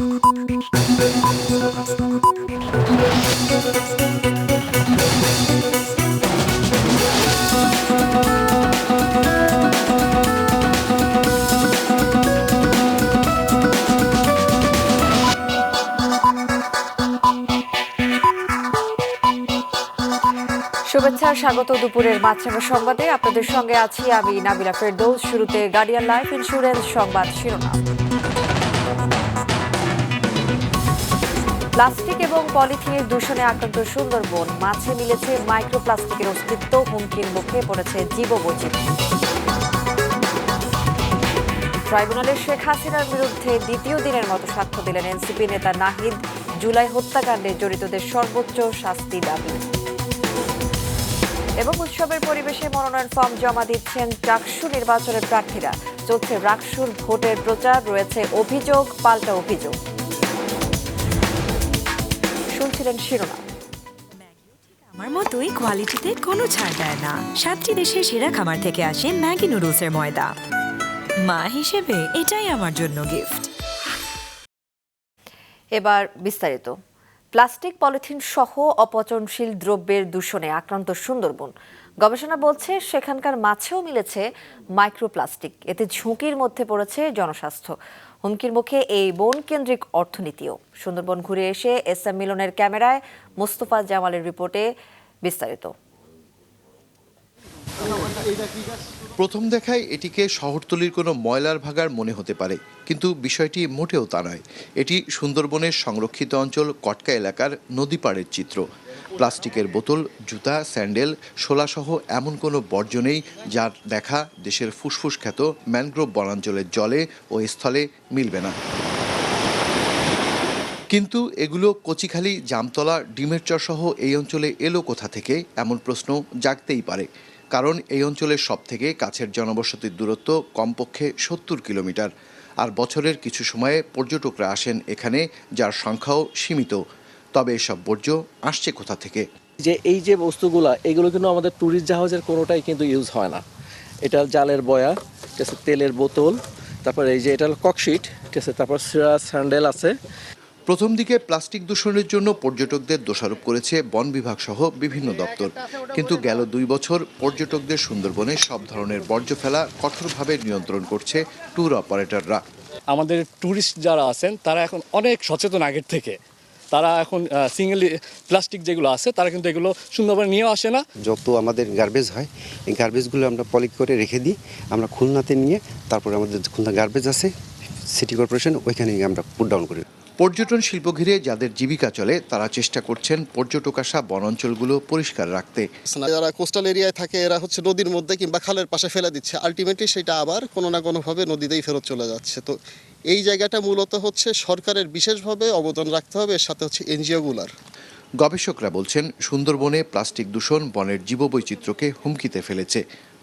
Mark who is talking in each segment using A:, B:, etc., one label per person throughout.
A: শুভেচ্ছা, স্বাগত দুপুরের মাছরাঙা সংবাদে। আপনাদের সঙ্গে আছি আমি নাবিলা ফেরদৌস। শুরুতে গার্ডিয়ান লাইফ ইন্স্যুরেন্স সংবাদ শিরোনাম। প্লাস্টিক এবং পলিথিনের দূষণে আক্রান্ত সুন্দরবন, মাছে মিলেছে মাইক্রোপ্লাস্টিকের অস্তিত্ব, হুমকির মুখে পড়েছে জীববৈচিত্র্য। ট্রাইব্যুনালে শেখ হাসিনার বিরুদ্ধে দ্বিতীয় দিনের মতো সাক্ষ্য দিলেন এনসিপি নেতা নাহিদ। জুলাই হত্যাকাণ্ডে জড়িতদের সর্বোচ্চ শাস্তি দাবি। এবং উৎসবের পরিবেশে মনোনয়ন ফর্ম জমা দিচ্ছেন ডাকসু নির্বাচনের প্রার্থীরা। চলছে রাকসুর ভোটের প্রচার, রয়েছে অভিযোগ পাল্টা অভিযোগ। শুনছিলেন শিরোনাম।
B: আমার মতোই কোয়ালিটিতে কোনো ছাড় দেয় না। 7টি দেশের সেরা খামার থেকে আসে ম্যাগি নুডলসের ময়দা। মা হিসেবে এটাই আমার জন্য গিফট।
A: এবার বিস্তারিত। প্লাস্টিক, পলিথিন সহ অপচনশীল দ্রব্যের দূষণে আক্রান্ত সুন্দরবন। গবেষণা বলছে সেখানকার মাছেও মিলেছে মাইক্রোপ্লাস্টিক। এতে ঝুঁকির মধ্যে পড়েছে জনস্বাস্থ্য। হুমকির মুখে এই বনকেন্দ্রিক অর্থনীতিও। সুন্দরবন ঘুরে এসে এস এম মিলনের ক্যামেরায় মোস্তফা জামালের রিপোর্টে বিস্তারিত।
C: প্রথম দেখায় এটিকে শহরতলির কোনো ময়লার ভাগার মনে হতে পারে, কিন্তু বিষয়টি মোটেও তা নয়। এটি সুন্দরবনের সংরক্ষিত অঞ্চল কটকা এলাকার নদী পাড়ের চিত্র। প্লাস্টিকের বোতল, জুতা, স্যান্ডেল, শোলাসহ এমন কোনো বর্জ্য নেই যার দেখা দেশের ফুসফুস খ্যাত ম্যানগ্রোভ বনাঞ্চলের জলে ও স্থলে মিলবে না। কিন্তু এগুলো কচিখালি, জামতলা, ডিমের চর সহ এই অঞ্চলে এলো কোথা থেকে, এমন প্রশ্ন জাগতেই পারে। কারণ এই অঞ্চলের সবথেকে কাছের জনবসতির দূরত্ব কমপক্ষে 70 কিলোমিটার। আর বছরের কিছু সময়ে পর্যটকরা আসেন এখানে, যার সংখ্যাও সীমিত। তবে এসব বর্জ্য আসছে কোথা থেকে?
D: এই যে বস্তুগুলা, এগুলো কিন্তু আমাদের ট্যুরিস্ট জাহাজের কোনোটাই কিন্তু ইউজ হয় না। এটা জালের বয়া, ঠিক আছে, তেলের বোতল, তারপর এই যে এটা ককশিট, ঠিক আছে, তারপর স্যান্ডেল আছে।
C: প্রথম দিকে প্লাস্টিক দূষণের জন্য পর্যটকদের দোষারোপ করেছে বন বিভাগ সহ বিভিন্ন দপ্তর। কিন্তু গেল 2 বছর পর্যটকদের সুন্দরবনে সব ধরনের বর্জ্য ফেলা কঠোরভাবে নিয়ন্ত্রণ করছে ট্যুর অপারেটররা।
E: আমাদের ট্যুরিস্ট যারা আছেন তারা এখন অনেক সচেতন আগের থেকে। তারা এখন সিঙ্গেল প্লাস্টিক যেগুলো আছে তারা কিন্তু এগুলো সুন্দরবনে নিয়েও আসে না।
F: যত আমাদের গার্বেজ হয়, এই গার্বেজগুলো আমরা পলিথ করে রেখে দিই। আমরা খুলনাতে নিয়ে তারপরে আমাদের খুলনা গার্বেজ আছে সিটি কর্পোরেশন, ওইখানে আমরা পুট ডাউন করি।
C: পর্যটন শিল্প ঘিরে যাদের জীবিকা চলে তারা চেষ্টা করছেন পর্যটক আসা বনাঞ্চলগুলো পরিষ্কার রাখতে।
G: যারা কোস্টাল এরিয়ায় থাকে এরা হচ্ছে নদীর মধ্যে কিংবা খালের পাশে ফেলে দিচ্ছে, আলটিমেটলি সেটা আবার কোনো না কোনোভাবে নদীতেই ফেরত চলে যাচ্ছে। তো এই জায়গাটা মূলত হচ্ছে সরকারের বিশেষভাবে অবদান রাখতে হবে, এর সাথে হচ্ছে এনজিওগুলার।
C: গবেষকরা বলছেন সুন্দরবনে প্লাস্টিক দূষণ বনের জীববৈচিত্র্যকে হুমকিতে ফেলেছে।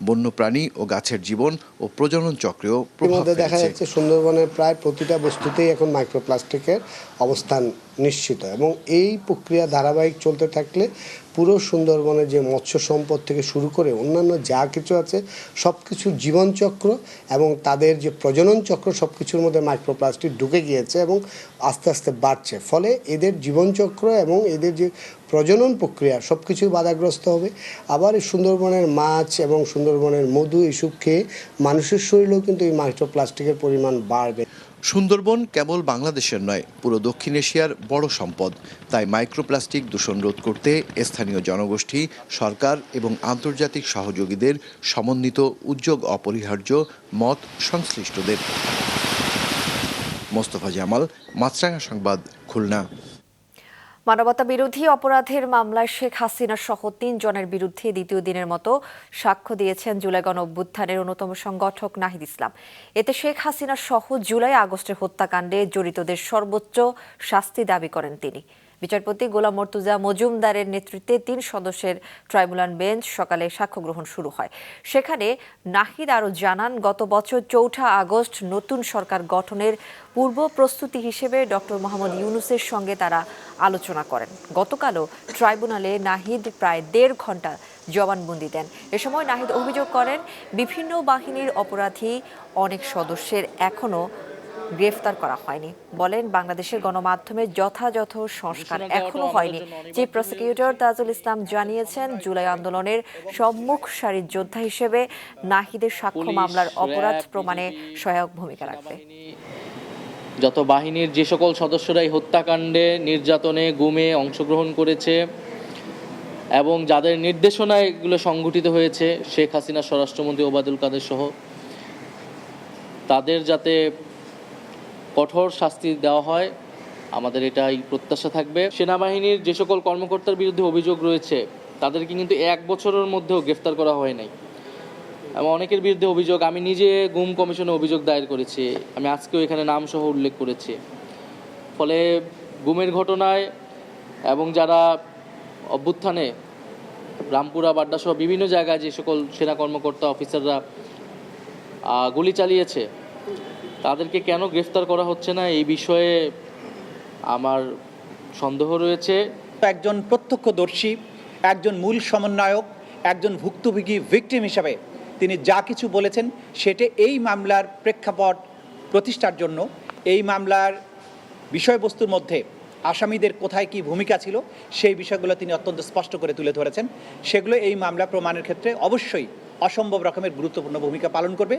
C: বন্যপ্রাণী ও গাছের জীবন ও প্রজনন চক্রেও প্রভাব ফেলেছে।
H: দেখা যাচ্ছে সুন্দরবনের প্রায় প্রতিটা বস্তুতেই এখন মাইক্রোপ্লাস্টিকের অবস্থান নিশ্চিত, এবং এই প্রক্রিয়া ধারাবাহিক চলতে থাকলে পুরো সুন্দরবনের যে মৎস্য সম্পদ থেকে শুরু করে অন্যান্য যা কিছু আছে সব কিছুর জীবনচক্র এবং তাদের যে প্রজনন চক্র সব কিছুর মধ্যে মাইক্রোপ্লাস্টিক ঢুকে গিয়েছে এবং আস্তে আস্তে বাড়ছে। ফলে এদের জীবনচক্র এবং এদের যে প্রজনন প্রক্রিয়া সব কিছুই বাধাগ্রস্ত হবে। আবার এই সুন্দরবনের মাছ এবং সুন্দরবনের মধু এসব খেয়ে মানুষের শরীরেও কিন্তু এই মাইক্রোপ্লাস্টিকের পরিমাণ বাড়বে।
C: সুন্দরবন কেবল বাংলাদেশের নয়, পুরো দক্ষিণ এশিয়ার বড় সম্পদ। তাই মাইক্রোপ্লাস্টিক দূষণ রোধ করতে স্থানীয় জনগোষ্ঠী, সরকার এবং আন্তর্জাতিক সহযোগীদের সমন্বিত উদ্যোগ অপরিহার্য, মত সংশ্লিষ্টদের। মোস্তফা জামাল, মাছরাঙা সংবাদ, খুলনা।
A: মানবতা বিরোধী অপরাধের মামলায় শেখ হাসিনা সহ 3 জনের বিরুদ্ধে দ্বিতীয় দিনের মতো সাক্ষ্য দিয়েছেন জুলাই গণঅভ্যুত্থানের অন্যতম সংগঠক নাহিদ ইসলাম। এতে শেখ হাসিনা সহ জুলাই আগস্টের হত্যাকাণ্ডে জড়িতদের সর্বোচ্চ শাস্তি দাবি করেন তিনি। বিচারপতি গোলাম মর্তুজা মজুমদারের নেতৃত্বে 3 সদস্যের ট্রাইব্যুনাল বেঞ্চ সকালে সাক্ষ্য গ্রহণ শুরু হয়। সেখানে নাহিদ আরও জানান, গত বছর 4 আগস্ট নতুন সরকার গঠনের পূর্ব প্রস্তুতি হিসেবে ডক্টর মোহাম্মদ ইউনূসের সঙ্গে তারা আলোচনা করেন। গতকালও ট্রাইব্যুনালে নাহিদ প্রায় 1.5 ঘণ্টা জবানবন্দি দেন। এ সময় নাহিদ অভিযোগ করেন, বিভিন্ন বাহিনীর অপরাধী অনেক সদস্যের এখনও গ্রেফতার করা হয়নি। বলেন, বাংলাদেশের গণমাধ্যমের যথাযথ সংস্কার এখনো হয়নি। চিফ প্রসিকিউটর তাজুল ইসলাম জানিয়েছেন, জুলাই আন্দোলনের সম্মুখ সারির যোদ্ধা হিসেবে নাহিদের সাক্ষ্য মামলার অপরাধ প্রমাণে সহায়ক ভূমিকা রাখবে।
I: যত বাহিনীর যে সকল সদস্যরাই হত্যাকাণ্ডে, নির্যাতনে, গুমে অংশগ্রহণ করেছে এবং যাদের নির্দেশনায় এগুলো সংঘটিত হয়েছে, শেখ হাসিনা, স্বরাষ্ট্রমন্ত্রী ওবায়দুল কাদের সহ, তাদের যাতে কঠোর শাস্তি দেওয়া হয়, আমাদের এটাই প্রত্যাশা থাকবে। সেনাবাহিনীর যে সকল কর্মকর্তার বিরুদ্ধে অভিযোগ রয়েছে তাদেরকে কিন্তু 1 বছরের মধ্যেও গ্রেফতার করা হয় নাই। এবং অনেকের বিরুদ্ধে অভিযোগ, আমি নিজে গুম কমিশনে অভিযোগ দায়ের করেছি, আমি আজকেও এখানে নাম সহ উল্লেখ করেছি। ফলে গুমের ঘটনায় এবং যারা অভ্যুত্থানে রামপুরা, বাড্ডা সহ বিভিন্ন জায়গায় যে সকল সেনা কর্মকর্তা, অফিসাররা গুলি চালিয়েছে, তাদেরকে কেন গ্রেফতার করা হচ্ছে না, এই বিষয়ে আমার সন্দেহ রয়েছে।
J: একজন প্রত্যক্ষদর্শী, একজন মূল সমন্বয়ক, একজন ভুক্তভোগী ভিকটিম হিসাবে তিনি যা কিছু বলেছেন সেটা এই মামলার প্রেক্ষাপট প্রতিষ্ঠার জন্য, এই মামলার বিষয়বস্তুর মধ্যে আসামিদের কোথায় কি ভূমিকা ছিল সেই বিষয়গুলো তিনি অত্যন্ত স্পষ্ট করে তুলে ধরেছেন। সেগুলো এই মামলা প্রমাণের ক্ষেত্রে অবশ্যই অসম্ভব রকমের গুরুত্বপূর্ণ ভূমিকা পালন করবে।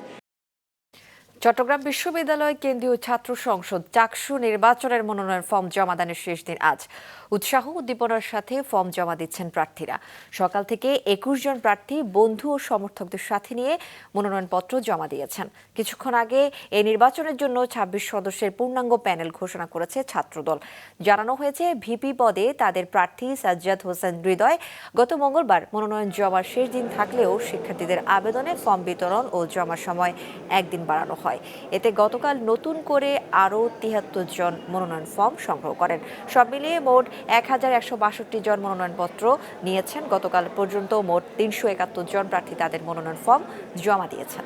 A: চট্টগ্রাম বিশ্ববিদ্যালয় কেন্দ্রীয় ছাত্র সংসদ চাকসু নির্বাচনের মনোনয়ন ফর্ম জমাদানের শেষ দিন আজ। উৎসাহ উদ্দীপনার সাথে ফর্ম জমা দিচ্ছেন প্রার্থীরা। সকাল থেকে 21 জন প্রার্থী বন্ধু ও সমর্থকদের সাথে নিয়ে মনোনয়নপত্র জমা দিয়েছেন। কিছুক্ষণ আগে এই নির্বাচনের জন্য 26 সদস্যের পূর্ণাঙ্গ প্যানেল ঘোষণা করেছে ছাত্রদল। জানানো হয়েছে, ভিপি পদে তাদের প্রার্থী সাজ্জাদ হোসেন হৃদয়। গত মঙ্গলবার মনোনয়ন জমার শেষ দিন থাকলেও শিক্ষার্থীদের আবেদনে ফর্ম বিতরণ ও জমার সময় একদিন বাড়ানো হয়। এতে গতকাল নতুন করে আরও 73 জন মনোনয়ন ফর্ম সংগ্রহ করেন। সব মিলিয়ে মোট 1162 জন মনোনয়নপত্র নিয়েছেন। গতকাল পর্যন্ত মোট 371 জন প্রার্থী তাদের মনোনয়ন ফর্ম জমা দিয়েছেন।